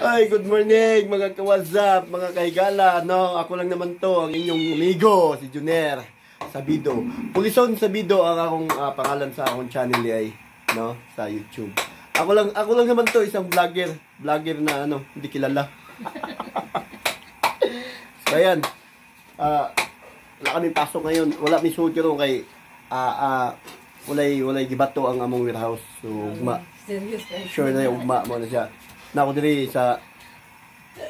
Ay, good morning mga ka-WhatsApp, mga kahigala, no? Ako lang naman to, ang inyong amigo, si Juner Sabido. Pulison Sabido ang akong pangalan sa akong channel ay, no? Sa YouTube. Ako lang naman to, isang vlogger na hindi kilala. So, ayan. Wala kami pasok ngayon. Wala may suot yun kay walay gibato ang among warehouse. So, ugma. Sure na yung ugma mo na siya. Na ako diri sa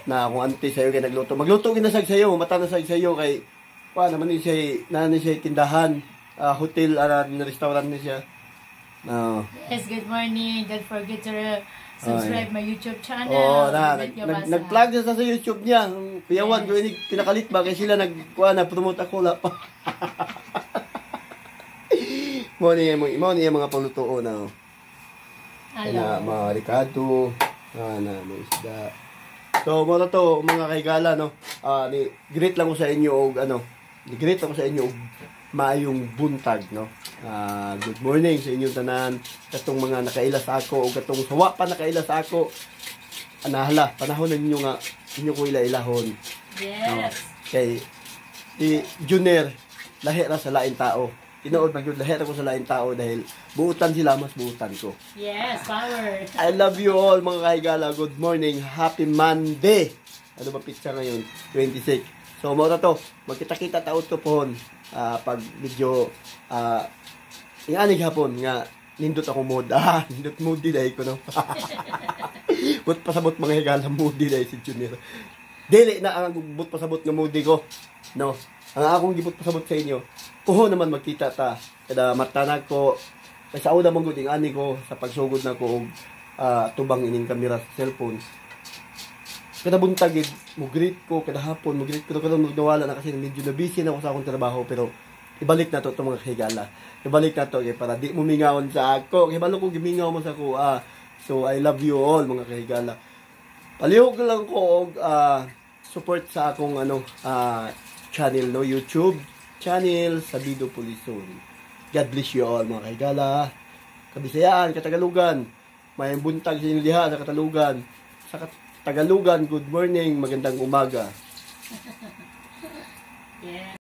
na akong auntie sayo kay nagluto. Magluto ginasag sayo, mata na sag sayo kay naman ni siya tindahan, hotel na restaurant ni siya. Yes, good morning. Don't forget to subscribe my YouTube channel. Oh, nag-plug siya sa YouTube niya. Piyawan ko ini pinakalit ba kay sila nag-promote ako la pa. Mo ni mga palutuo na. Ana mga Ricardo, may isda. So, muna to, mga kaigala, no? Greet lang ko sa inyo og greet lang ko sa inyo og maayong buntag, no? Good morning sa inyong tanan. Katong mga nakaila sa ako o katong sawa pa nakaila sa ako. Anahala, panahon na ninyo nga inyo ko ila-ilahon. Yes. Kay si Juner lahi ra sa lain tao. Tinuod na yun, lahat ako sa laing tao dahil buutan sila, mas buutan ko. Yes, power. I love you all mga kahigala. Good morning. Happy Monday. Ano ba pizza ngayon? 26. So, muna to. Magkita-kita taot ko pohon. Pag video, ianig hapon nga, nindot ako mood. Nindot moody dahil ko, no? But pasabot mga higala, moody dahil si Junior. Dili na ang but pasabot nga moody ko. No? Ang akong gibot pasabot sa inyo, kuho naman magkita ta. Kada matanag ko, sa una mong guding ani ko, sa pagsugod na ko, tubang ining kamera sa cellphone. Kada buntagid, mugreet ko, kada hapon, mugreet ko, kada magdawala na kasi medyo na busy na ako sa akong trabaho, pero ibalik na to mga higala. Ibalik na to, para di mo mingawon sa ako. Kibalo ko gimingaw mo sa ako. So, I love you all mga kahigala. Palihog lang ko, support sa akong channel, no? YouTube channel, Sabido Pulison. God bless you all, mga kahigala. Kabisayaan, Katagalugan. May buntag sa inyo liha sa Katalugan. Sa Tagalugan, good morning, magandang umaga. Yeah.